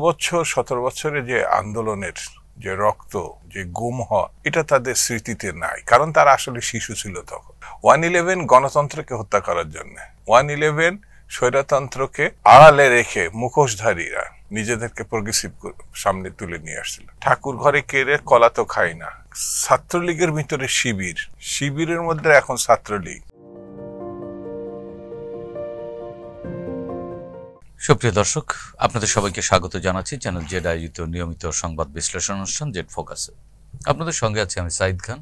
বছর 17 বছরের যে আন্দোলনের যে রক্ত, যে গুম হওয়া, এটা তাদের স্মৃতিতে নাই, কারণ তারা আসলে শিশু ছিল তখন। 1/11 গণতন্ত্রকে হত্যা করার জন্য, 1/11 স্বৈরতন্ত্রকে আড়ালে রেখে মুখোশধারীরা নিজেদেরকে প্রগ্রেসিভ সামনে তুলে নিয়ে আসছিল। ঠাকুর ঘরে কেড়ে কলা তো খাই না। ছাত্রলীগের ভিতরে শিবিরের মধ্যে এখন ছাত্রলীগ। সুপ্রিয় দর্শক, আপনাদের সবাইকে স্বাগত জানাচ্ছি চ্যানেল জেড আয়োজিত নিয়মিত সংবাদ বিশ্লেষণ অনুষ্ঠান জেড ফোকাসে। আপনাদের সঙ্গে আছি আমি সাইদ খান।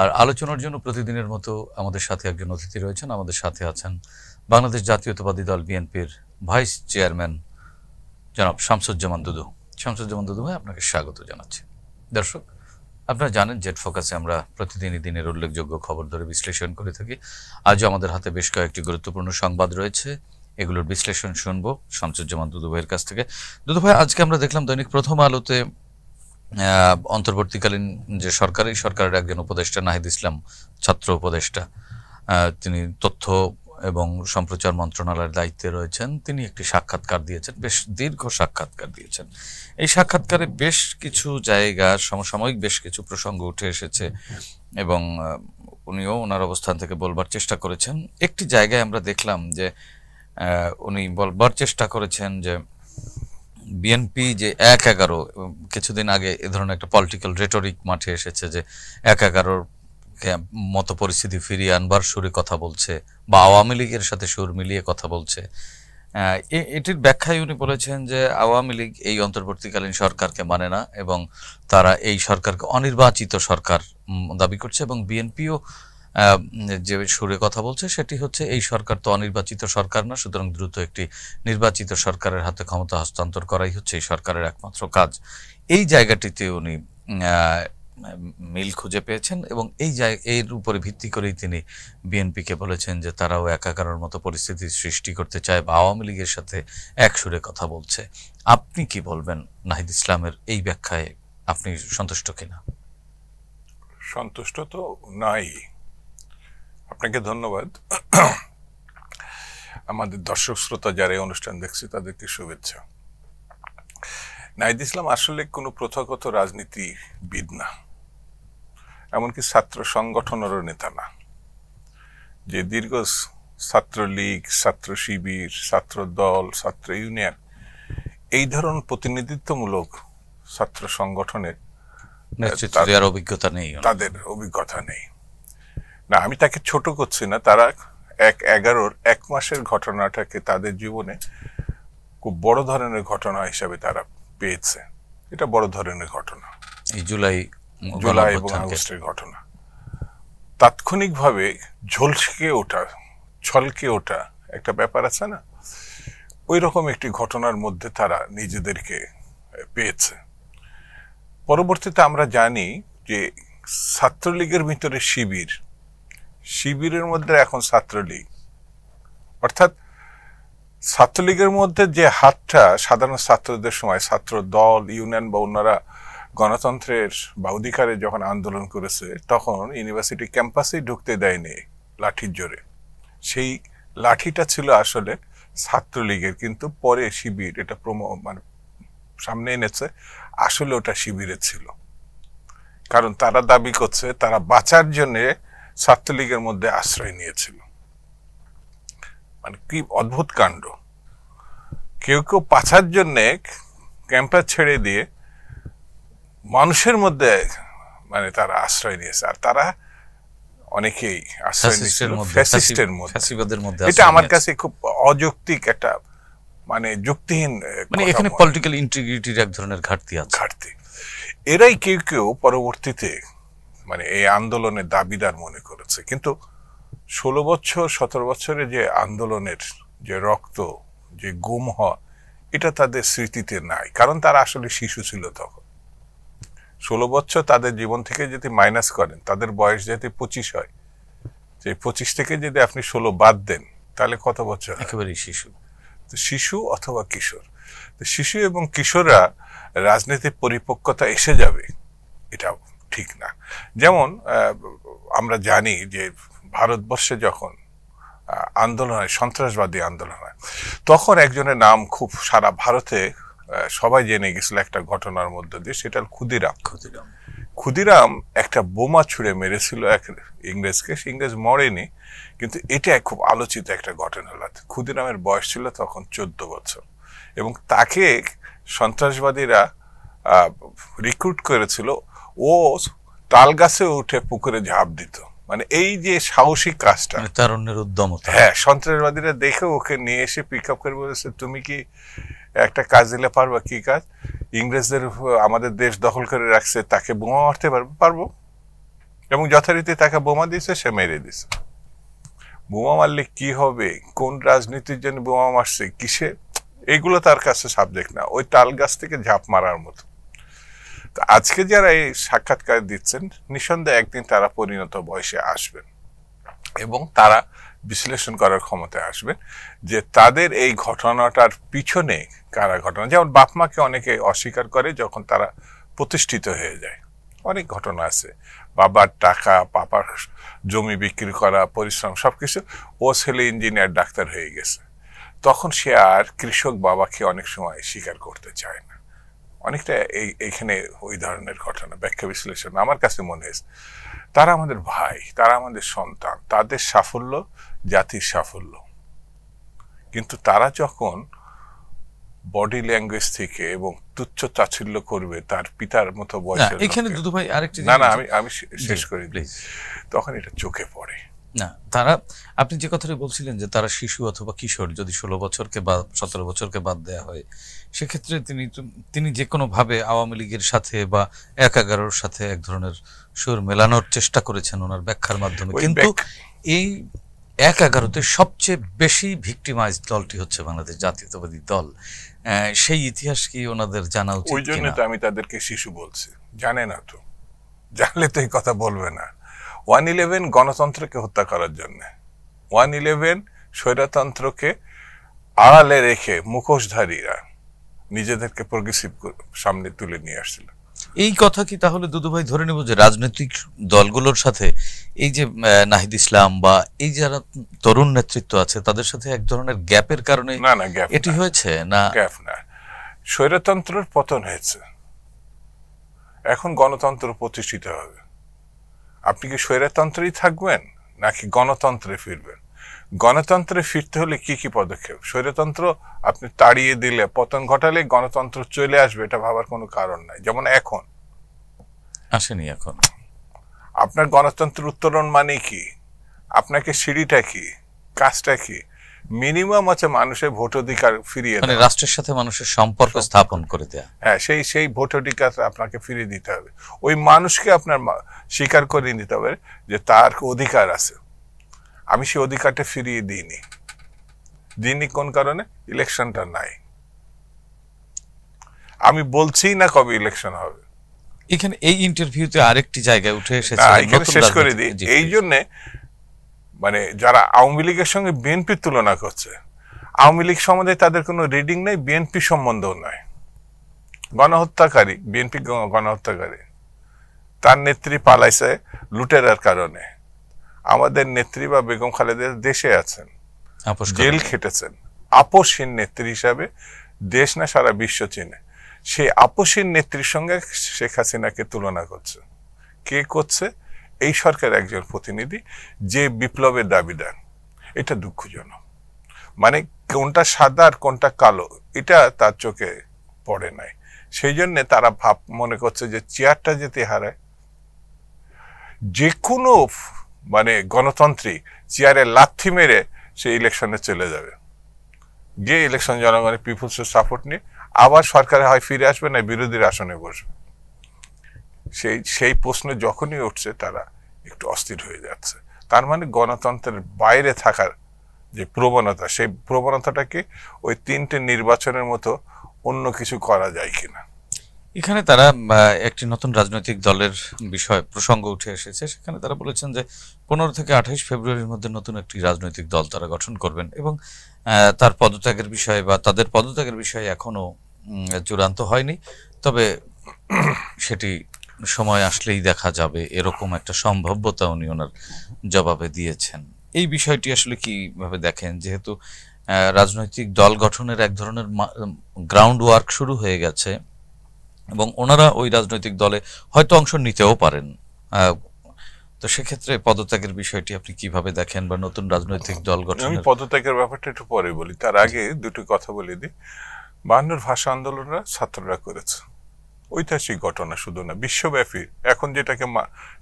আর আলোচনার জন্য প্রতিদিনের মতো আমাদের সাথে একজন অতিথি রয়েছেন। আমাদের সাথে আছেন বাংলাদেশ জাতীয়তাবাদী দল বিএনপির ভাইস চেয়ারম্যান জনাব শামসুজ্জামান দুদু। শামসুজ্জামান দুদু ভাই, আপনাকে স্বাগত জানাচ্ছি। দর্শক, আপনারা জানেন জেড ফোকাসে আমরা প্রতিদিনই দিনের উল্লেখযোগ্য খবর ধরে বিশ্লেষণ করে থাকি। আজও আমাদের হাতে বেশ কয়েকটি গুরুত্বপূর্ণ সংবাদ রয়েছে, এগুলোর বিশ্লেষণ শুনবো শামসুজ্জামান দুদু ভাইয়ের কাছ থেকে। দুদু ভাই, আজকে আমরা দেখলাম দৈনিক প্রথম আলোতে অন্তর্বর্তীকালীন যে সরকারি সরকারের একজন উপদেষ্টা নাহিদ ইসলাম, ছাত্র উপদেষ্টা, তিনি তথ্য এবং সম্প্রচার মন্ত্রণালয়ের দায়িত্বে রয়েছেন। তিনি একটি সাক্ষাৎকার দিয়েছেন, বেশ দীর্ঘ সাক্ষাৎকার দিয়েছেন। এই সাক্ষাৎকারে বেশ কিছু জায়গা, সমসাময়িক বেশ কিছু প্রসঙ্গ উঠে এসেছে এবং উনিও ওনার অবস্থান থেকে বলবার চেষ্টা করেছেন। একটি জায়গায় আমরা দেখলাম যে উনি বলবার চেষ্টা করেছেন যে বিএনপি যে 1/11, কিছুদিন আগে এ ধরনের একটা পলিটিক্যাল রেটরিক মাঠে এসেছে যে 1/11 মতো পরিস্থিতি ফিরিয়ে আনবার সুরে কথা বলছে বা আওয়ামী লীগের সাথে সুর মিলিয়ে কথা বলছে। এটির ব্যাখ্যায় উনি বলেছেন যে আওয়ামী লীগ এই অন্তর্বর্তীকালীন সরকারকে মানে না এবং তারা এই সরকারকে অনির্বাচিত সরকার দাবি করছে এবং বিএনপিও যে সুরে কথা বলছে সেটি হচ্ছে এই সরকার তো অনির্বাচিত সরকার না, সুতরাং দ্রুত একটি নির্বাচিত সরকারের হাতে ক্ষমতা হস্তান্তর করাই হচ্ছে এই সরকারের একমাত্র কাজ। এই জায়গাটিতে উনি মিল খুঁজে পেয়েছেন এবং এর উপরে ভিত্তি করেই তিনি বিএনপিকে বলেছেন যে তারাও 1/11 মতো পরিস্থিতি সৃষ্টি করতে চায় বা আওয়ামী লীগের সাথে এক সুরে কথা বলছে। আপনি কি বলবেন নাহিদ ইসলামের এই ব্যাখ্যায়? আপনি সন্তুষ্ট কিনা? সন্তুষ্ট তো নাই। আপনাকে ধন্যবাদ। আমাদের দর্শক শ্রোতা যারা এই অনুষ্ঠান দেখছে তাদেরকে শুভেচ্ছা। নাহিদ ইসলাম আসলে কোনো প্রথাগত রাজনীতিবিদ না, এমনকি ছাত্র সংগঠনেরও নেতা না, যে দীর্ঘ ছাত্রলীগ, ছাত্র শিবির, ছাত্র দল, ছাত্র ইউনিয়ন এই ধরনের প্রতিনিধিত্বমূলক ছাত্র সংগঠনের অভিজ্ঞতা নেই, তাদের অভিজ্ঞতা নেই। না, আমি তাকে ছোট করছি না। তারা 1/11 এক মাসের ঘটনাটাকে তাদের জীবনে খুব বড় ধরনের ঘটনা হিসাবে তারা পেয়েছে। এটা বড় ধরনের ঘটনা, এই জুলাই এবং আগস্টের ঘটনা। তাৎক্ষণিকভাবে ছলকে ওঠা একটা ব্যাপার আছে না, ওই রকম একটি ঘটনার মধ্যে তারা নিজেদেরকে পেয়েছে। পরবর্তীতে আমরা জানি যে ছাত্রলীগের ভিতরে শিবিরের মধ্যে এখন ছাত্রলীগ, অর্থাৎ ছাত্রলীগের মধ্যে যে হাতটা সাধারণ ছাত্রদের সময় ছাত্র দল, ইউনিয়ন বা অন্যরা গণতন্ত্রের বা অধিকারে যখন আন্দোলন করেছে তখন ইউনিভার্সিটি ক্যাম্পাসেই ঢুকতে দেয়নি লাঠির জোরে। সেই লাঠিটা ছিল আসলে ছাত্রলীগের, কিন্তু পরে শিবির এটা সামনে এনেছে। আসলে ওটা শিবিরের ছিল, কারণ তারা দাবি করছে তারা বাঁচার জন্য ছাত্রলীগের মধ্যে আশ্রয় নিয়েছিল। কি অদ্ভুত কাণ্ড! কেউ কেউ বাঁচার জন্য ক্যাম্পাস ছেড়ে দিয়ে মানুষের মধ্যে তারা আশ্রয় নিয়েছে, আর তারা অনেকেই আশ্রয় নিয়েছিল ফ্যাসিস্টের মধ্যে। এটা আমার কাছে খুব অযৌক্তিক একটা যুক্তিহীন, এখানে পলিটিক্যাল ইন্টিগ্রিটির এক ধরনের ঘাটতি। এরাই কেউ কেউ পরবর্তীতে এই আন্দোলনের দাবিদার মনে করেছে, কিন্তু 17 বছরের যে আন্দোলনের যে রক্ত, যে গুম হওয়া, এটা তাদের স্মৃতিতে নাই, কারণ তারা আসলে শিশু ছিল তখন। 16 বছর তাদের জীবন থেকে যদি মাইনাস করেন, তাদের বয়স যদি 25 হয়, যে 25 থেকে যদি আপনি 16 বাদ দেন, তাহলে কত বছর? একেবারে শিশু অথবা কিশোর। শিশু এবং কিশোররা রাজনীতির পরিপক্কতা এসে যাবে, এটা ঠিক না। যেমন আমরা জানি যে ভারতবর্ষে যখন আন্দোলন হয়, সন্ত্রাসবাদী আন্দোলন হয়, তখন একজনের নাম খুব সারা ভারতে সবাই জেনে গেছিল একটা ঘটনার মধ্যে দিয়ে, সেটা ক্ষুদিরাম। ক্ষুদিরাম ক্ষুদিরাম একটা বোমা ছুঁড়ে মেরেছিল এক ইংরেজকে, সে ইংরেজ মরেনি, কিন্তু এটা খুব আলোচিত একটা ঘটনা হলো। ক্ষুদিরামের বয়স ছিল তখন 14 বছর, এবং তাকে সন্ত্রাসবাদীরা রিক্রুট করেছিল, ও তাল গাছে উঠে পুকুরে ঝাঁপ দিত। মানে এই যে সাহসিক কাজটা, তারুণ্যের উদ্যমতা, হ্যাঁ, সন্ত্রাসবাদীরা দেখে ওকে নিয়ে এসে পিক আপ করে বলেছে, তুমি কি একটা কাজ দিলে পারবা? কি কাজ? ইংরেজদের আমাদের দেশ দখল করে রাখছে, তাকে বোমা মারতে পারবো। এবং যথারীতি তাকে বোমা দিয়েছে, সে মেরে দিছে। বোমা মারলে কি হবে, কোন রাজনীতির জন্য বোমা মারছে, কিসে, এগুলো তার কাছে সাবজেক্ট না, ওই তাল গাছ থেকে ঝাঁপ মারার মতো। তো আজকে যারা এই সাক্ষাৎকার দিচ্ছেন, নিঃসন্দেহে একদিন তারা পরিণত বয়সে আসবেন এবং তারা বিশ্লেষণ করার ক্ষমতায় আসবেন যে তাদের এই ঘটনাটার পিছনে কারা ঘটনা। যেমন বাপ মাকে অনেকে অস্বীকার করে যখন তারা প্রতিষ্ঠিত হয়ে যায়, অনেক ঘটনা আছে, বাবার টাকা, পাপার জমি বিক্রি করা, পরিশ্রম সবকিছু, ও ছেলে ইঞ্জিনিয়ার ডাক্তার হয়ে গেছে, তখন সে আর কৃষক বাবাকে অনেক সময় স্বীকার করতে চায় না। অনেকটা এইখানে ওই ধরনের ঘটনা ব্যাখ্যা বিশ্লেষণ আমার কাছে মনে হয়েছে। তারা আমাদের ভাই, তারা আমাদের সন্তান, তাদের সাফল্য জাতির সাফল্য, কিন্তু তারা যখন বডি ল্যাঙ্গুয়েজ থেকে এবং তুচ্ছ তাচ্ছিল্য করবে তার পিতার মতো বয়সের, এখানে দুদু ভাই আরেকটি, না আমি শেষ করি, তখন এটা চোখে পড়ে। না, তারা, আপনি যে কথাটি বলছিলেন যে তারা শিশু অথবা কিশোর, যদি 16 বছরকে বা 17 বছরকে বাদ দেওয়া হয়, সেক্ষেত্রে তিনি যে কোনো ভাবে আওয়ামী লীগের সাথে বা 1-11-র সাথে এক ধরনের সুর মেলানোর চেষ্টা করেছেন ওনার ব্যাখ্যার মাধ্যমে, কিন্তু এই 1-11-তে সবচেয়ে বেশি ভিক্টিমাইজ দলটি হচ্ছে বাংলাদেশ জাতীয়তাবাদী দল। সেই ইতিহাস কি ওনাদের জানা উচিত? ওই জন্য তো আমি তাদেরকে শিশু বলছি। জানে না তো, জানলে তো এই কথা বলবে না। 1/11 গণতন্ত্রকে হত্যা করার জন্য, 1/11 স্বৈরতন্ত্রকে আড়ালে রেখে মুখোশধারীরা নিজেদেরকে প্রোগ্রেসিভ সামনে তুলে নিয়ে আসছিল। এই কথা কি তাহলে দুদু ভাই ধরে নেব যে রাজনৈতিক দলগুলোর সাথে এই যে নাহিদ ইসলাম বা এই যারা তরুণ নেতৃত্ব আছে তাদের সাথে এক ধরনের গ্যাপের কারণে না গ্যাপ এটি হয়েছে? না, গ্যাপ না, স্বৈরতন্ত্রের পতন হয়েছে, এখন গণতন্ত্র প্রতিষ্ঠিত হবে। আপনি কি স্বৈরতন্ত্রেই থাকবেন নাকি গণতন্ত্রে ফিরবেন? গণতন্ত্রে ফিরতে হলে কি কি পদক্ষেপ? স্বৈরতন্ত্র আপনি তাড়িয়ে দিলে, পতন ঘটালে গণতন্ত্র চলে আসবে, এটা ভাবার কোনো কারণ নাই। যেমন এখন আসেনি, এখন আপনার গণতন্ত্র উত্তরণ মানে কি? আপনাকে সিঁড়িটা কি, কাজটা কি? মিনিমাম আছে মানুষের ভোট অধিকার ফিরিয়ে মানে দেওয়া, রাষ্ট্রের সাথে মানুষের সম্পর্ক স্থাপন করে দেয়া। হ্যাঁ, সেই ভোট অধিকার আপনাকে ফিরিয়ে দিতে হবে। ওই মানুষকে আপনার স্বীকার করে নিতে হবে যে তার অধিকার আছে। আমি সেই অধিকারটা ফিরিয়ে দিইনি কোন কারণে? ইলেকশনটা নাই। আমি বলছি না কবে ইলেকশন হবে। এখানে এই ইন্টারভিউতে আরেকটি জায়গায় উঠে এসেছে, এখানে শেষ করে দিই। এই জন্য মানে যারা আওয়ামী লীগের সঙ্গে বিএনপি তুলনা করছে, আওয়ামী লীগ সম্বন্ধে তাদের কোনো রিডিং নেই, বিএনপি সম্বন্ধেও নয়। গণহত্যাকারী বিএনপি, গণহত্যাকারী, তার নেত্রী পালাইছে লুটেরার কারণে। আমাদের নেত্রী বা বেগম খালেদা দেশে আছেন, জেল খেটেছেন, আপোষহীন নেত্রী হিসাবে দেশ না সারা বিশ্ব চিনে। সেই আপোষহীন নেত্রীর সঙ্গে শেখ হাসিনাকে তুলনা করছে। কে করছে? এই সরকার একজন প্রতিনিধি যে বিপ্লবের দাবিদার। এটা দুঃখজনক। মানে কোনটা সাদা আর কোনটা কালো এটা তার চোখে পড়ে নাই। সেই জন্য তারা মনে করছে যে চেয়ারটা যেতে হারায়। যে কোনো মানে গণতন্ত্রী চেয়ারে লাথি মেরে সে ইলেকশনে চলে যাবে, গিয়ে ইলেকশন জনগণের পিপুলসের সাপোর্ট নিয়ে আবার সরকারে হয় ফিরে আসবে, না বিরোধীর আসনে বসবে। সেই প্রশ্ন যখনই উঠছে তারা একটু অস্থির হয়ে যাচ্ছে। তার মানে গণতন্ত্রের বাইরে থাকার যে প্রবণতা, সেই প্রবণতাটাকে ওই 3টে নির্বাচনের মতো অন্য কিছু করা যায় কিনা। এখানে তারা একটি নতুন রাজনৈতিক দলের বিষয় প্রসঙ্গ উঠে এসেছে। সেখানে তারা বলেছেন যে 15 থেকে 28 ফেব্রুয়ারির মধ্যে নতুন একটি রাজনৈতিক দল তারা গঠন করবেন, এবং তার পদত্যাগের বিষয়ে বা তাদের পদত্যাগের বিষয়ে এখনো চূড়ান্ত হয়নি, তবে সেটি সময় আসলেই দেখা যাবে, এরকম একটা সম্ভাব্যতা উনি ওনার জবাবে দিয়েছেন। এই বিষয়টি আসলে কিভাবে দেখেন? যেহেতু রাজনৈতিক দল গঠনের এক ধরনের গ্রাউন্ড ওয়ার্ক শুরু হয়ে গেছে এবং ওনারা ওই রাজনৈতিক দলে হয়তো অংশ নিতেও পারেন। তো সেক্ষেত্রে পদত্যাগের বিষয়টি আপনি কিভাবে দেখেন, বা নতুন রাজনৈতিক দল গঠন? আমি পদত্যাগের ব্যাপারটা একটু পরে বলি, তার আগে দুটি কথা বলে দিই। 52 ভাষা আন্দোলনরা ছাত্ররা করেছে, ঐতিহাসিক ঘটনা শুধু না, বিশ্বব্যাপী এখন যেটাকে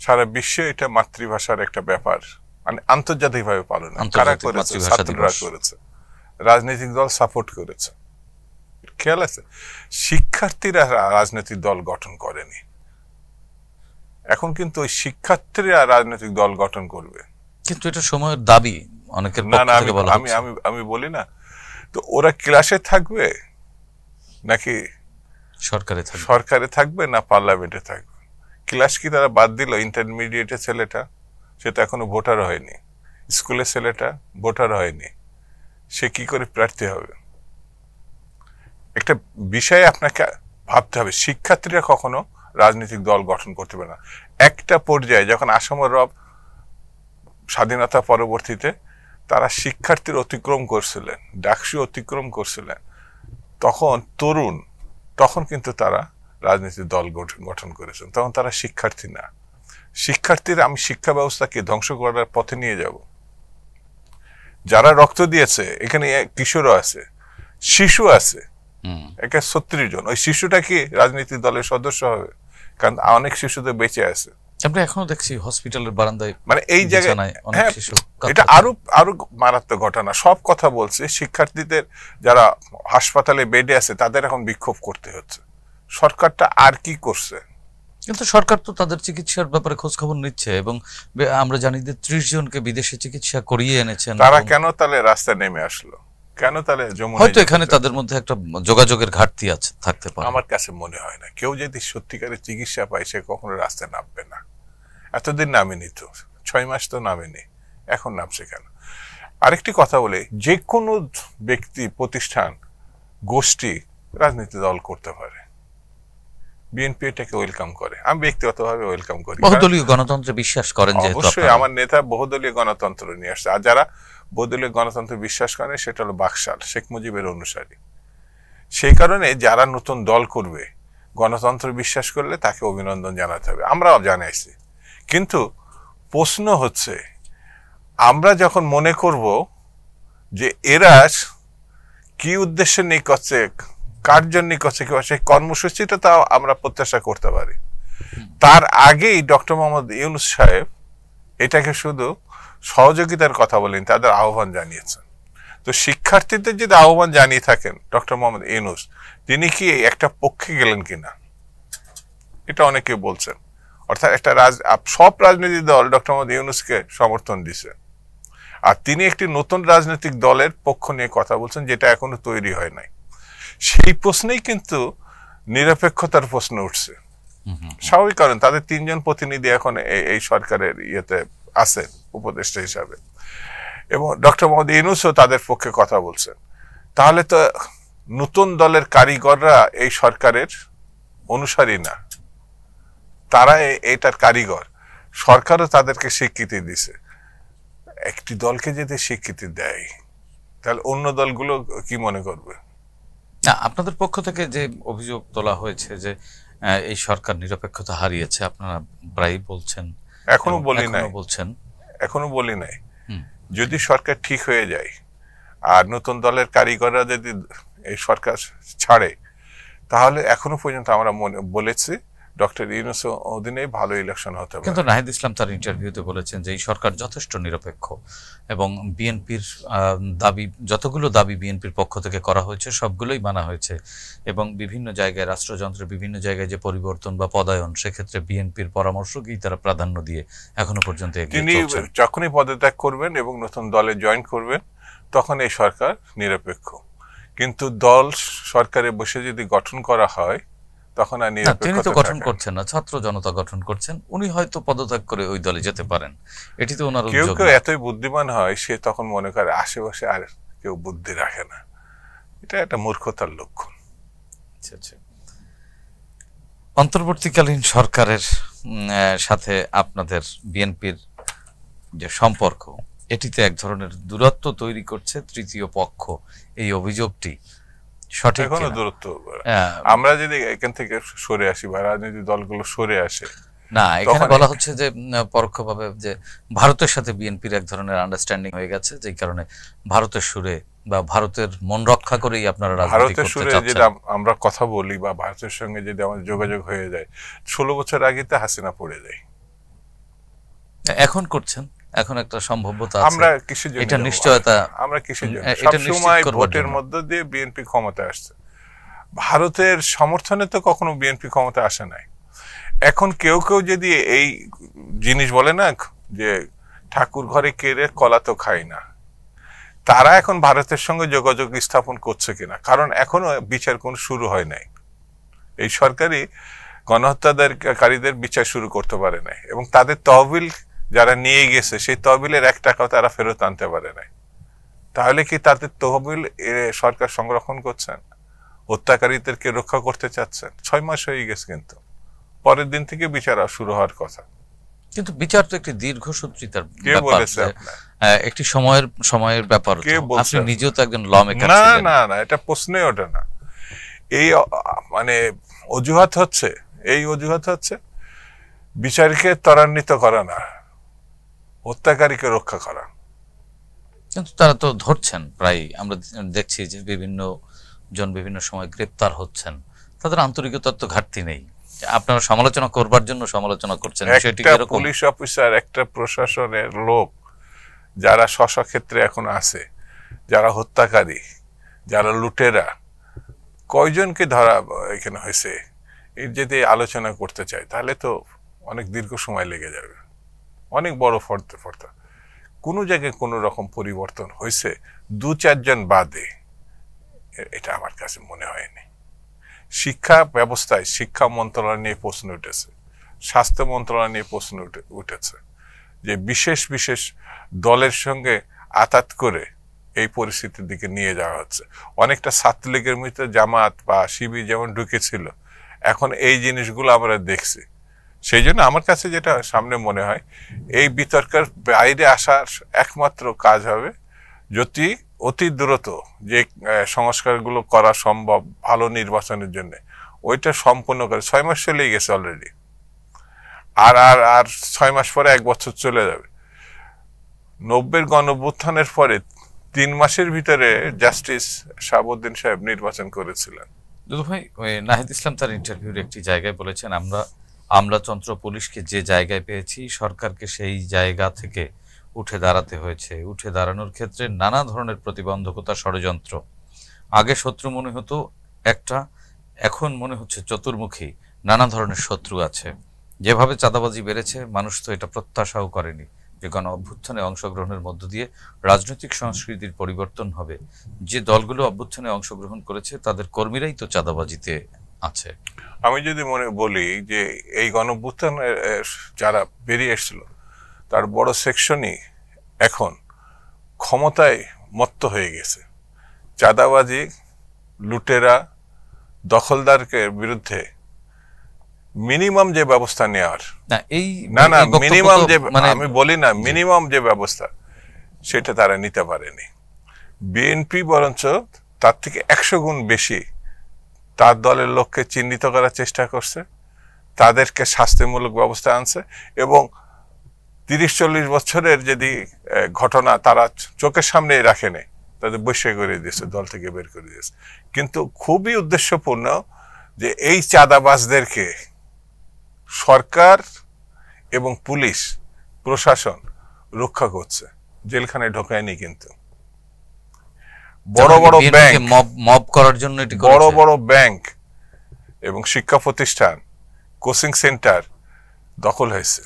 সারা বিশ্বে এটা মাতৃভাষার একটা ব্যাপার, মানে আন্তর্জাতিকভাবে পালন। কারা করেছে? ছাত্ররা করেছে, রাজনৈতিক দল সাপোর্ট করেছে। খেয়াল আছে? শিক্ষার্থীরা রাজনৈতিক দল গঠন করেনি। এখন কিন্তু ওই শিক্ষার্থীরা রাজনৈতিক দল গঠন করবে, কিন্তু এটা সময়ের দাবি অনেকের পক্ষ থেকে বলা হচ্ছে। আমি বলি না তো, ওরা ক্লাসে থাকবে নাকি সরকারে থাকবে না পার্লামেন্টে থাকবে? ক্লাস কি তারা বাদ দিল? ইন্টারমিডিয়েটের ছেলেটা, সেটা এখনো ভোটার হয়নি, স্কুলের ছেলেটা ভোটার হয়নি, সে কি করে প্রার্থী হবে? একটা বিষয়ে আপনাকে ভাবতে হবে, শিক্ষার্থীরা কখনো রাজনৈতিক দল গঠন করতে পারে না। একটা পর্যায়ে যখন আসামের স্বাধীনতা পরবর্তীতে তারা শিক্ষার্থীর অতিক্রম করছিলেন, ডাকসু অতিক্রম করছিলেন, তখন তরুণ, তখন কিন্তু তারা রাজনৈতিক দল গঠন করেছেন, তখন তারা শিক্ষার্থী না। শিক্ষার্থীরা আমি শিক্ষা ব্যবস্থাকে ধ্বংস করার পথে নিয়ে যাব। যারা রক্ত দিয়েছে, এখানে কিশোরও আছে, শিশু আছে, 36 জন। ওই শিশুটা কি রাজনৈতিক দলের সদস্য হবে? কারণ অনেক শিশু তো বেঁচে আছে। আমরা এখনো দেখছি হসপিটালের বারান্দায়, মানে এই জায়গায় এটা আরো মারাত্মক ঘটনা। সব কথা বলছে, শিক্ষার্থীদের যারা হাসপাতালে বেডে আছে তাদের এখন বিক্ষোভ করতে হচ্ছে। সরকারটা আর কি করছে? কিন্তু সরকার তো তাদের চিকিৎসার ব্যাপারে খোঁজ খবর নিচ্ছে, এবং আমরা জানি যে 30 জনকে বিদেশে চিকিৎসা করিয়ে এনেছেন। তারা কেন তাহলে রাস্তায় নেমে আসলো? কেন তাহলে? হয়তো এখানে তাদের মধ্যে একটা যোগাযোগের ঘাটতি আছে, থাকতে পারে। আমার কাছে মনে হয় না কেউ যদি সত্যিকারের চিকিৎসা পায় সে কখনো রাস্তায় নামবে না। এতদিন নামেনি তো, 6 মাস তো নামেনি, এখন নামছে কেন? আরেকটি কথা বলে, যে কোনো ব্যক্তি, প্রতিষ্ঠান, গোষ্ঠী রাজনীতি দল করতে পারে। বিএনপি এটাকে ওয়েলকাম করে, আমি ব্যক্তিগতভাবে ওয়েলকাম করি। বহুদলীয় গণতন্ত্রে বিশ্বাস করেন যেহেতু। অবশ্যই আমার নেতা বহুদলীয় গণতন্ত্র নিয়ে আসছে, আর যারা বহুদলীয় গণতন্ত্রে বিশ্বাস করে সেটা হলো বাকশাল, শেখ মুজিবের অনুসারী। সেই কারণে যারা নতুন দল করবে, গণতন্ত্র বিশ্বাস করলে তাকে অভিনন্দন জানাতে হবে, আমরাও জানাইছি। কিন্তু প্রশ্ন হচ্ছে, আমরা যখন মনে করব যে এরা কি উদ্দেশ্যে নিয়ে করছে, কার জন্য করছে, কি সেই কর্মসূচিটা তাও আমরা প্রত্যাশা করতে পারি। তার আগেই ডক্টর মোহাম্মদ ইউনূস সাহেব এটাকে শুধু সহযোগিতার কথা বলেন, তাদের আহ্বান জানিয়েছেন। তো শিক্ষার্থীদের যদি আহ্বান জানিয়ে থাকেন ডক্টর মোহাম্মদ ইউনূস, তিনি কি একটা পক্ষে গেলেন কিনা, এটা অনেকে বলছেন। অর্থাৎ একটা সব রাজনৈতিক দল ডক্টর মোহাম্মদ ইউনূসকে সমর্থন দিছে, আর তিনি একটি নতুন রাজনৈতিক দলের পক্ষ নিয়ে কথা বলছেন, যেটা এখনো তৈরি হয় নাই। সেই প্রশ্নেই কিন্তু নিরপেক্ষতার প্রশ্ন উঠছে। স্বাভাবিক, কারণ তাদের 3 জন প্রতিনিধি এখন এই সরকারের ইয়েতে আছেন উপদেষ্টা হিসাবে, এবং ডক্টর মোহাম্মদ ইউনূসও তাদের পক্ষে কথা বলছেন। তাহলে তো নতুন দলের কারিগররা এই সরকারের অনুসারী না, তারা এটার কারিগর। সরকারও তাদেরকে স্বীকৃতি দিছে। একটি দলকে যদি স্বীকৃতি দেয় তাহলে অন্য দলগুলো কি মনে করবে? না, আপনাদের পক্ষ থেকে যে অভিযোগ তোলা হয়েছে যে এই সরকার নিরপেক্ষতা হারিয়েছে, আপনারা প্রায়ই বলছেন। এখনো বলি নাই। যদি সরকার ঠিক হয়ে যায় আর নতুন দলের কারিগররা যদি এই সরকার ছাড়ে, তাহলে এখনো পর্যন্ত আমরা বলেছি ডক্টর ইউনূস অধীনে ভালো ইলেকশন হতে পারে। কিন্তু নাহিদ ইসলাম তার ইন্টারভিউতে বলেছেন যে এই সরকার যথেষ্ট নিরপেক্ষ, এবং বিএনপির দাবি, যতগুলো দাবি বিএনপির পক্ষ থেকে করা হয়েছে সবগুলোই মানা হয়েছে, এবং বিভিন্ন জায়গায় রাষ্ট্রযন্ত্রের বিভিন্ন জায়গায় যে পরিবর্তন বা পদায়ন, সেক্ষেত্রে বিএনপির পরামর্শকেই তারা প্রাধান্য দিয়ে এখনো পর্যন্ত তিনি যখনই পদত্যাগ করবেন এবং নতুন দলে জয়েন করবেন, তখন এই সরকার নিরপেক্ষ। কিন্তু দল সরকারে বসে যদি গঠন করা হয়, তখন আর নিরপেক্ষতা। তিনি তো গঠন করছেন না, ছাত্র জনতা গঠন করছেন। উনি হয়তো পদত্যাগ করে ওই দলে যেতে পারেন, এটি তো ওনার কেউ কেউ এতই বুদ্ধিমান হয়, সে তখন মনে করে আশেপাশে আর কেউ বুদ্ধি রাখে না। এটা একটা মূর্খতার লক্ষণ। অন্তর্বর্তীকালীন সরকারের সাথে আপনাদের বিএনপির যে সম্পর্ক, এটিতে এক ধরনের দূরত্ব তৈরি করছে তৃতীয় পক্ষ, এই অভিযোগটি সঠিক এখনো কিনা? দূরত্ব। হ্যাঁ, আমরা যদি এখান থেকে সরে আসি বা রাজনৈতিক দলগুলো সরে আসে, না এখানে তখন বলা হচ্ছে যে পরোক্ষভাবে যে ভারতের সাথে বিএনপির এক ধরনের আন্ডারস্ট্যান্ডিং হয়ে গেছে, যেই কারণে ভারতের সুরে বা ভারতের মন রক্ষা করেই আপনারা রাজনীতি ভারতের করতে সুরে যদি চাচ্ছেন। আমরা কথা বলি বা ভারতের সঙ্গে যদি আমাদের যোগাযোগ হয়ে যায়, 16 বছর আগে তো হাসিনা পড়ে যায়। এখন করছেন, এখন একটা সম্ভাব্যতা আছে। আমরা কিসের জন্য এটা যাবো? নিশ্চয়তা, আমরা কিসের জন্য? এটা নিশ্চিত সবসময় করবার ভোটের জন্য। মধ্য দিয়ে বিএনপি ক্ষমতায় আসছে। ভারতের সমর্থনে তো কখনো বিএনপি ক্ষমতা আসে নাই। এখন কেউ কেউ যদি এই জিনিস বলে না যে ঠাকুর ঘরে কেড়ে কলা তো খাই না, তারা এখন ভারতের সঙ্গে যোগাযোগ স্থাপন করছে কিনা, কারণ এখনো বিচার কোনো শুরু হয় নাই। এই সরকারই গণহত্যাকারীদের বিচার শুরু করতে পারে নাই, এবং তাদের তহবিল যারা নিয়ে গেছে সেই তহবিলের 1 টাকাও তারা ফেরত আনতে পারে নাই। তাহলে কি তাদের তহবিল সরকার সংরক্ষণ করছেন? হত্যাকারীদেরকে রক্ষা করতে চাচ্ছেন? 6 মাস হয়ে গেছে, কিন্তু পরের দিন থেকে বিচার শুরু হওয়ার কথা। কিন্তু বিচার তো একটি দীর্ঘসূত্রিতার কে ব্যাপার, বলেছে যে, আপনার? একটি সময়ের ব্যাপার। কে বলছে আপনি আপনার? নিজেও তো একজন ল মেকার না ছিলেন। না না, এটা প্রশ্নই ওঠে না। এই মানে অজুহাত হচ্ছে, এই অজুহাত হচ্ছে বিচারকে ত্বরান্বিত করা না, হত্যাকারীকে রক্ষা করা। কিন্তু তারা তো ধরছেন, প্রায় আমরা দেখছি যে বিভিন্ন জন বিভিন্ন সময় গ্রেপ্তার হচ্ছেন, তাদের আন্তরিকতার তো ঘাটতি নেই। আপনারা সমালোচনা করবার জন্য সমালোচনা করছেন, বিষয়টি একটা এরকম। পুলিশ অফিসার, একটা প্রশাসনের লোক যারা ক্ষেত্রে এখন আছে, যারা হত্যাকারী, যারা লুটেরা, কয়জনকে ধরা এখানে হয়েছে, এই যদি আলোচনা করতে চাই তাহলে তো অনেক দীর্ঘ সময় লেগে যাবে, অনেক বড় ফর্তা। কোনো জায়গায় কোনো রকম পরিবর্তন হয়েছে 2-4 জন বাদে, এটা আমার কাছে মনে হয়নি। শিক্ষা ব্যবস্থায় শিক্ষা মন্ত্রণালয় নিয়ে প্রশ্ন উঠেছে, স্বাস্থ্য মন্ত্রণালয় নিয়ে প্রশ্ন উঠেছে যে বিশেষ বিশেষ দলের সঙ্গে আতাত করে এই পরিস্থিতির দিকে নিয়ে যাওয়া হচ্ছে। অনেকটা ছাত্রলীগের মধ্যে জামাত বা শিবির যেমন ঢুকেছিল, এখন এই জিনিসগুলো আমরা দেখছি। সেই জন্য আমার কাছে যেটা সামনে মনে হয়, এই বিতর্কের বাইরে আসার একমাত্র কাজ হবে যদি অতি দ্রুত যে সংস্কারগুলো করা সম্ভব ভালো নির্বাচনের জন্য, ওইটা সম্পূর্ণ করে। 6 মাস চলেই গেছে অলরেডি, আর আর আর 6 মাস পরে 1 বছর চলে যাবে। 90-এর গণঅভ্যুত্থানের পরে 3 মাসের ভিতরে জাস্টিস শাহাবুদ্দিন সাহেব নির্বাচন করেছিলেন। দুদু ভাই, নাহিদ ইসলাম তার ইন্টারভিউর একটি জায়গায় বলেছেন, আমলাতন্ত্র পুলিশকে যে জায়গায় পেয়েছি, সরকারকে সেই জায়গা থেকে উঠে দাঁড়াতে হয়েছে। উঠে দাঁড়ানোর ক্ষেত্রে নানা ধরনের প্রতিবন্ধকতা, ষড়যন্ত্র। আগে শত্রু মনে হতো একটা, এখন মনে হচ্ছে চতুর্মুখী, নানা ধরনের শত্রু আছে। যেভাবে চাঁদাবাজি বেড়েছে, মানুষ তো এটা প্রত্যাশাও করেনি যে গণ অভ্যুত্থানে অংশগ্রহণের মধ্য দিয়ে রাজনৈতিক সংস্কৃতির পরিবর্তন হবে। যে দলগুলো অভ্যুত্থানে অংশগ্রহণ করেছে তাদের কর্মীরাই তো চাঁদাবাজিতে আছে। আমি যদি বলি যে এই গণঅভ্যুত্থানে যারা বেরিয়ে এসেছিল তার বড় সেকশনই এখন ক্ষমতায় মত্ত হয়ে গেছে। চাঁদাবাজি, লুটেরা, দখলদারকে বিরুদ্ধে মিনিমাম যে ব্যবস্থা নেওয়ার, না মিনিমাম যে, আমি বলি না মিনিমাম যে ব্যবস্থা, সেটা তারা নিতে পারেনি। বিএনপি বরঞ্চ তার থেকে 100 গুণ বেশি তার দলের লোককে চিহ্নিত করার চেষ্টা করছে, তাদেরকে শাস্তিমূলক ব্যবস্থা আনছে, এবং 30-40 বছরের যদি ঘটনা তারা চোখের সামনেই রাখেনি, তাদের বহিষ্কার করে দিয়েছে, দল থেকে বের করে দিয়েছে। কিন্তু খুবই উদ্দেশ্যপূর্ণ যে এই চাঁদাবাজদেরকে সরকার এবং পুলিশ প্রশাসন রক্ষা করছে, জেলখানায় ঢোকায়নি। কিন্তু বড় বড় ব্যাংক, মব করার জন্য এটি বড় বড় ব্যাংক এবং শিক্ষা প্রতিষ্ঠান, কোচিং সেন্টার দখল হয়েছে,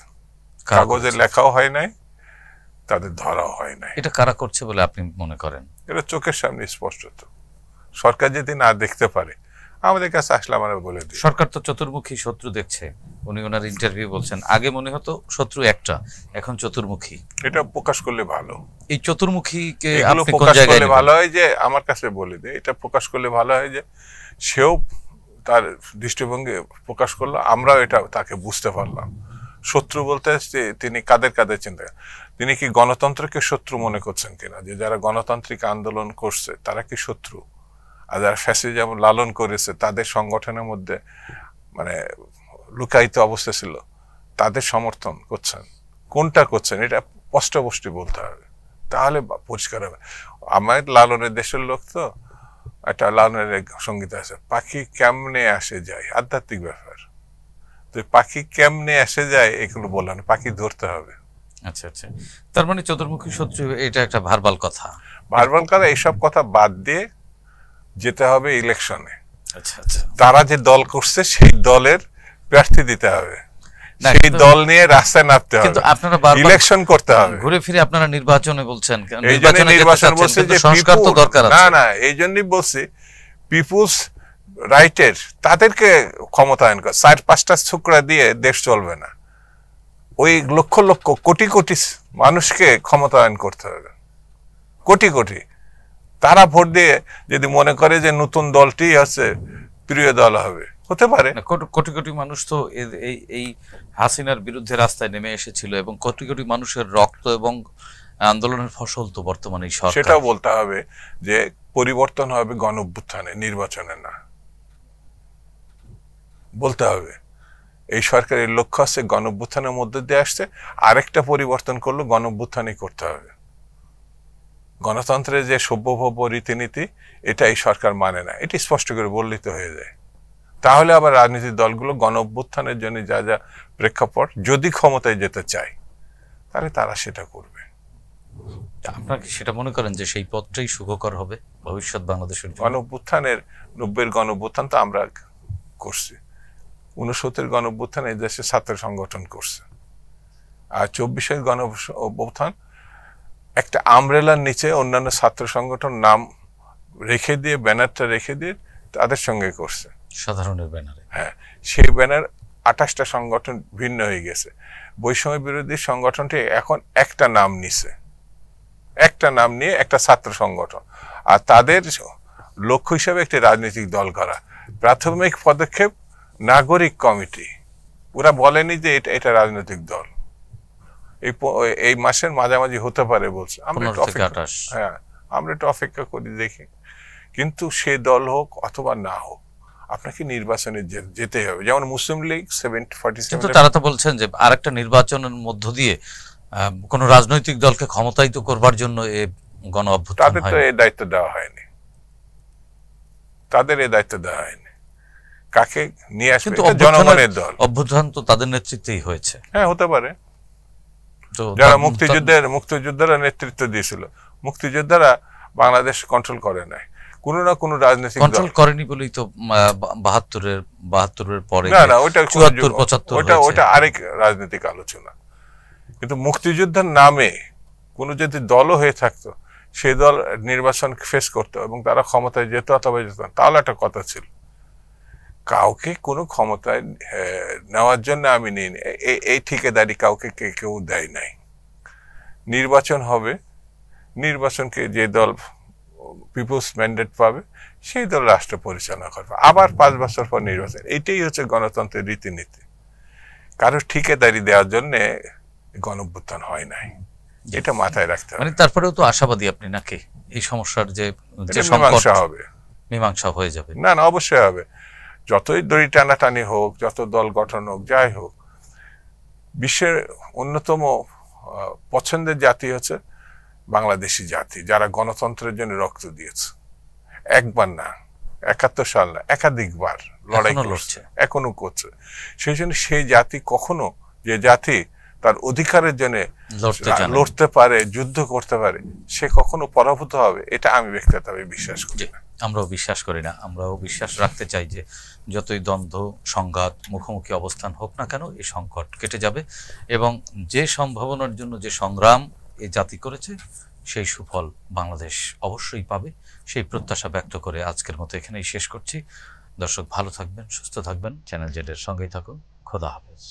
কাগজে লেখাও হয় নাই, তাদের ধরাও হয় নাই। এটা কারা করছে বলে আপনি মনে করেন? এটা চোখের সামনে স্পষ্ট। তো সরকার যদি না দেখতে পারে, আমাদের কাছে আসলে আমরা বলে দিই। সরকার তো চতুর্মুখী শত্রু দেখছে। উনি ওনার ইন্টারভিউ বলছেন, আগে মনে হতো শত্রু একটা, এখন চতুর্মুখী। এটা প্রকাশ করলে ভালো। এই চতুর্মুখীকে এগুলো আপনি কোন প্রকাশ জায়গায় করলে নেবেন? ভালো হয় যে, আমার কাছে বলে দে, এটা প্রকাশ করলে ভালো হয় যে সেও তার দৃষ্টিভঙ্গি প্রকাশ করলো, আমরাও এটা তাকে বুঝতে পারলাম। শত্রু বলতে তিনি কাদের কাদের চিন্তা। তিনি কি গণতন্ত্রকে শত্রু মনে করছেন কিনা, যে যারা গণতান্ত্রিক আন্দোলন করছে তারা কি শত্রু, আর যারা ফ্যাসিজম লালন করেছে তাদের সংগঠনের মধ্যে মানে লুকায়িত অবস্থা ছিল তাদের সমর্থন করছেন, কোনটা করছেন এটা স্পষ্টপুষ্টি বলতে হবে, তাহলে পরিষ্কার হবে। আমার লালনের দেশের লোক তো, একটা লালনের সঙ্গীত আছে, পাখি কেমনে আসে যায়, আধ্যাত্মিক ব্যাপার। তো পাখি কেমনে আসে যায় এগুলো বললাম, পাখি ধরতে হবে। আচ্ছা আচ্ছা, তার মানে চতুর্মুখী শত্রু এটা একটা ভার্বাল কথা। ভার্বাল কথা, এইসব কথা বাদ দিয়ে যেতে হবে ইলেকশনে। আচ্ছা আচ্ছা, তারা যে দল করছে সেই দলের প্রার্থী দিতে হবে, সেই দল নিয়ে রাস্তায় নামতে হবে, কিন্তু আপনারা বারবার ইলেকশন করতে হবে। ঘুরে ফিরে আপনারা নির্বাচনে বলছেন, এই জন্য নির্বাচন বলছে যে সংস্কার তো দরকার আছে। না না, এই জন্যই বলছি পিপুলস রাইটের তাদেরকে ক্ষমতায়ন করে, 4-5টা ছোকরা দিয়ে দেশ চলবে না, ওই লক্ষ লক্ষ কোটি কোটি মানুষকে ক্ষমতায়ন করতে হবে, কোটি কোটি। তারা ভোট দিয়ে যদি মনে করে যে নতুন দলটি হচ্ছে প্রিয় দল হবে, হতে পারে। কোটি কোটি মানুষ তো এই হাসিনার বিরুদ্ধে রাস্তায় নেমে এসেছিল, এবং কোটি কোটি মানুষের রক্ত এবং আন্দোলনের ফসল তো বর্তমানে এই সরকার। সেটাও বলতে হবে যে পরিবর্তন হবে গণঅভ্যুত্থানে, নির্বাচনে না, বলতে হবে। এই সরকারের লক্ষ্য আছে গণঅভ্যুত্থানের মধ্যে দিয়ে আসছে, আরেকটা পরিবর্তন করলো গণঅভ্যুত্থানই করতে হবে। গণতন্ত্রের যে সভ্যভব্য রীতিনীতি এটা এই সরকার মানে না, এটি স্পষ্ট করে বললেই তো হয়ে যায়। তাহলে আবার রাজনৈতিক দলগুলো গণঅভ্যুত্থানের জন্য যা যা প্রেক্ষাপট, যদি ক্ষমতায় যেতে চায় তাহলে তারা সেটা করবে। আপনারা কি সেটা মনে করেন যে সেই পথটাই সুখকর হবে ভবিষ্যৎ বাংলাদেশের জন্য? গণঅভ্যুত্থানের 90-এর গণঅভ্যুত্থান তো আমরা করছি, 69-এর গণঅভ্যুত্থান এই দেশে ছাত্র সংগঠন করছে, আর 24-এর গণঅভ্যুত্থান একটা আমব্রেলার নিচে অন্যান্য ছাত্র সংগঠন নাম রেখে দিয়ে, ব্যানারটা রেখে দিয়ে তাদের সঙ্গে করছে, সাধারণের ব্যানারে। হ্যাঁ, সেই ব্যানার 28টা সংগঠন ভিন্ন হয়ে গেছে। বৈষম্য বিরোধী সংগঠনটি এখন একটা নাম নিছে, একটা নাম নিয়ে একটা ছাত্র সংগঠন, আর তাদের লক্ষ্য হিসেবে একটি রাজনৈতিক দল করা। প্রাথমিক পদক্ষেপ নাগরিক কমিটি, ওরা বলেনি যে এটা রাজনৈতিক দল। এই মাসের মাঝামাঝি হতে পারে বলছে, আমরা একটু অপেক্ষা করি দেখি। কিন্তু সে দল হোক অথবা না হোক, আপনাকে নির্বাচনে যেতে হবে। যেমন মুসলিম লীগ 47, তারা তো বলছেন যে আরেকটা নির্বাচনের মধ্য দিয়ে কোন রাজনৈতিক দলকে ক্ষমতায়িত করবার জন্য এই গণ অভ্যুত্থান, তাদের তো এই দায়িত্ব দেওয়া হয়নি, তাদের এই দায়িত্ব দেওয়া হয়নি। কাকে নিয়ে আসবে, জনগণের দল। অভ্যুত্থান তো তাদের নেতৃত্বেই হয়েছে। হ্যাঁ, হতে পারে। যারা মুক্তিযোদ্ধারা নেতৃত্ব দিয়েছিল, মুক্তিযোদ্ধারা বাংলাদেশ কন্ট্রোল করে নাই, কোন না কোন রাজনৈতিক কন্ট্রোল করেনি বলেই তো 72-এর পরে না ওইটা 74-75 ওইটা আরেক রাজনৈতিক আলোচনা। কিন্তু মুক্তিযোদ্ধার নামে কোনো যদি দলও হয়ে থাকতো, সেই দল নির্বাচন ফেস করতো এবং তারা ক্ষমতায় যেত অথবা যেত না, তাহলে একটা কথা ছিল। কাউকে কোনো ক্ষমতায় নেওয়ার জন্য আমি নিইনি, এই ঠিকাদারি কাউকে কেউ দেয় নাই। নির্বাচন হবে, নির্বাচনকে যে দল পিপুলস ম্যান্ডেট পাবে সেই দল রাষ্ট্র পরিচালনা করবে, আবার 5 বছর পর নির্বাচন। এটাই হচ্ছে গণতন্ত্রের রীতিনীতি। কারো ঠিকাদারি দেওয়ার জন্য গণঅভ্যুত্থান হয় নাই, এটা মাথায় রাখতে হবে। মানে তারপরেও তো আশাবাদী আপনি নাকি এই সমস্যার যে মীমাংসা হবে, মীমাংসা হয়ে যাবে? না অবশ্যই হবে। যতই দড়ি টানাটানি হোক, যত দল গঠন হোক, যাই হোক, বিশ্বের অন্যতম পছন্দের জাতি হচ্ছে বাংলাদেশি জাতি, যারা গণতন্ত্রের জন্য রক্ত দিয়েছে। একবার না, 71 সাল না, একাধিকবার লড়াই করছে, এখনো করছে। সেই জন্য সেই জাতি কখনো, যে জাতি তার অধিকারের জন্য লড়তে পারে, যুদ্ধ করতে পারে, সে কখনো পরাভূত হবে, এটা আমি ব্যক্তিগতভাবে বিশ্বাস করি না। আমরাও বিশ্বাস করি না। আমরাও বিশ্বাস রাখতে চাই যে যতই দ্বন্দ্ব, সংঘাত, মুখোমুখি অবস্থান হোক না কেন, এই সংকট কেটে যাবে, এবং যে সম্ভাবনার জন্য যে সংগ্রাম এই জাতি করেছে সেই সুফল বাংলাদেশ অবশ্যই পাবে, সেই প্রত্যাশা ব্যক্ত করে আজকের মতো এখানেই শেষ করছি। দর্শক ভালো থাকবেন, সুস্থ থাকবেন, চ্যানেল জেড এর সঙ্গেই থাকুন। খোদা হাফেজ।